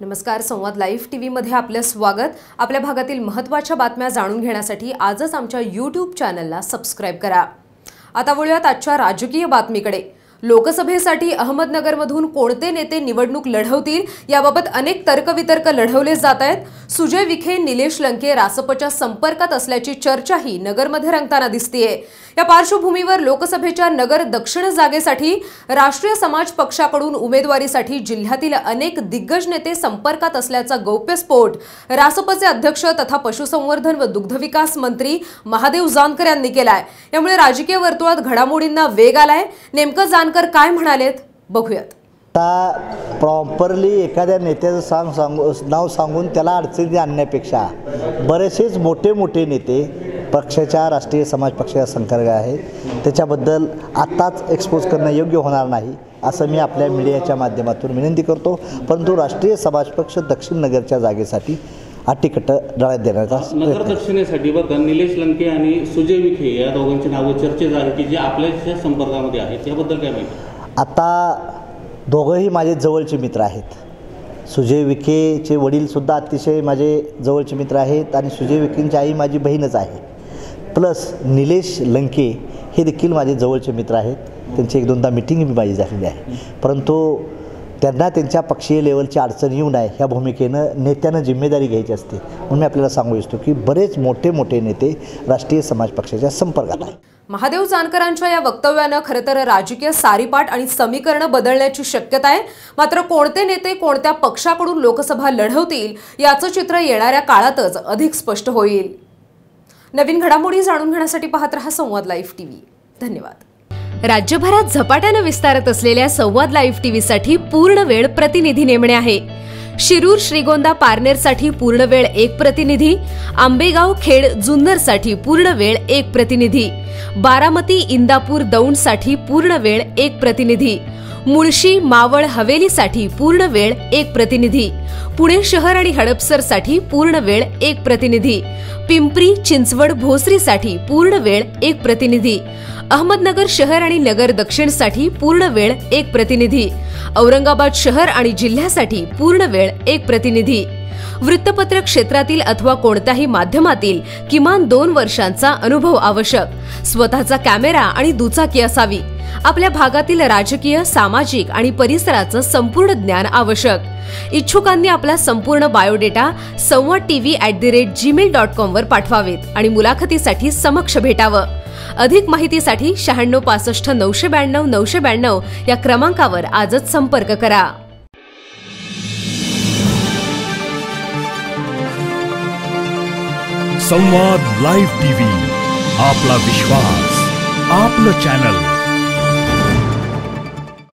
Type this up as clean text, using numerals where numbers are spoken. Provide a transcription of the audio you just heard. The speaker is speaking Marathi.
नमस्कार, संवाद लाईव्ह टीव्हीमध्ये आपलं स्वागत। आपल्या भागातील महत्त्वाच्या बातम्या जाणून घेण्यासाठी आजच आमच्या YouTube चॅनलला सबस्क्राइब करा। आता वळूयात आजच्या राजकीय बातमीकडे। लोकसभेसाठी अहमदनगरमधून कोणते नेते निवडणूक लढवतील याबाबत अनेक तर्कवितर्क लढवले जात आहेत। सुजय विखे, निलेश लंके रासपच्या संपर्कात असल्याची चर्चाही नगरमध्ये रंगताना दिसतेय। या पार्श्वभूमीवर लोकसभेच्या नगर दक्षिण जागेसाठी राष्ट्रीय समाज पक्षाकडून उमेदवारीसाठी जिल्ह्यातील अनेक दिग्गज नेते संपर्कात असल्याचा गौप्यस्फोट रासपचे अध्यक्ष तथा पशुसंवर्धन व दुग्धविकास मंत्री महादेव जानकर यांनी केलाय। यामुळे राजकीय वर्तुळात घडामोडींना वेग आलाय। नेमकं जानकर काय म्हणालेत बघूयात। प्रॉपरली एखाद्या नेत्याचं नाव सांगून त्याला अडचणी आणण्यापेक्षा बरेचसेच मोठे नेते पक्षाच्या राष्ट्रीय समाज पक्षाच्या संपर्क आहेत, त्याच्याबद्दल आत्ताच एक्सपोज करणं योग्य होणार नाही असं मी आपल्या मीडियाच्या माध्यमातून विनंती करतो। परंतु राष्ट्रीय समाज पक्ष दक्षिण नगरच्या जागेसाठी अटीकट डळ्यात देण्याचा नगर दक्षिणेसाठी बघा निलेश लंके आणि सुजय विखे या दोघांची नावं चर्चेत आहेत की जे आपल्याच्या संपर्कामध्ये आहेत, याबद्दल काय माहिती? आता दोघंही माझे जवळचे मित्र आहेत। सुजय विखेचे वडीलसुद्धा अतिशय माझे जवळचे मित्र आहेत आणि सुजय विखेंची आई माझी बहीणच आहे। प्लस निलेश लंके हे देखील माझे जवळचे मित्र आहेत। त्यांची एक दोनदा मीटिंग मी माझी झालेली आहे, परंतु त्यांना त्यांच्या पक्षीय लेवलची अडचण येऊ नये ह्या भूमिकेनं नेत्यानं जिम्मेदारी घ्यायची असते। म्हणून मी आपल्याला सांगू इच्छितो की बरेच मोठे नेते राष्ट्रीय समाज पक्षाच्या संपर्कात आहेत। महादेव जानकरांच्या या वक्तव्यानं खरंतर राजकीय सारीपाट आणि समीकरण बदलण्याची शक्यता आहे। मात्र कोणते नेते कोणत्या पक्षाकडून लोकसभा लढवतील याचं चित्र येणाऱ्या काळातच अधिक स्पष्ट होईल। नवीन घडामोडी जाणून घेण्यासाठी पाहत रहा संवाद लाईव्ह टीव्ही। धन्यवाद। राज्यभरात झपाट्याने विस्तारत असलेल्या संवाद लाईव्ह टीव्हीसाठी पूर्ण वेळ प्रतिनिधी नेमणे आहे। शिरूर श्रीगोंदा पारनेरसाठी पूर्ण वेळ 1 प्रतिनिधी, आंबेगाव खेड जुन्नरसाठी पूर्ण वेळ 1 प्रतिनिधी, बारामती इंदापूर दौंडसाठी पूर्ण वेळ 1 प्रतिनिधी, मुळशी मावळ हवेलीसाठी पूर्ण वेळ 1 प्रतिनिधी, पुणे शहर आणि हडपसरसाठी पूर्ण वेळ 1 प्रतिनिधी, पिंपरी चिंचवड भोसरीसाठी पूर्ण वेळ 1 प्रतिनिधी, अहमदनगर शहर आणि नगर दक्षिणसाठी पूर्ण वेळ 1 प्रतिनिधी, औरंगाबाद शहर आणि जिल्ह्यासाठी पूर्ण वेळ 1 प्रतिनिधी। वृत्तपत्र क्षेत्रातील अथवा कोणत्याही माध्यमातील किमान 2 वर्षांचा अनुभव आवश्यक। स्वतःचा कॅमेरा आणि दुचाकी असावी। आपल्या भागातील राजकीय, सामाजिक आणि परिसराचं संपूर्ण ज्ञान आवश्यक। इच्छुकांनी आपला संपूर्ण बायोडेटा sanwadtv@gmail.com वर पाठवावेत आणि मुलाखतीसाठी समक्ष भेटावं। अधिक माहितीसाठी 96 65 992 992 या क्रमांकावर आजच संपर्क करा। संवाद लाईव्ह टीव्ही, आपला विश्वास, आपलं चॅनल।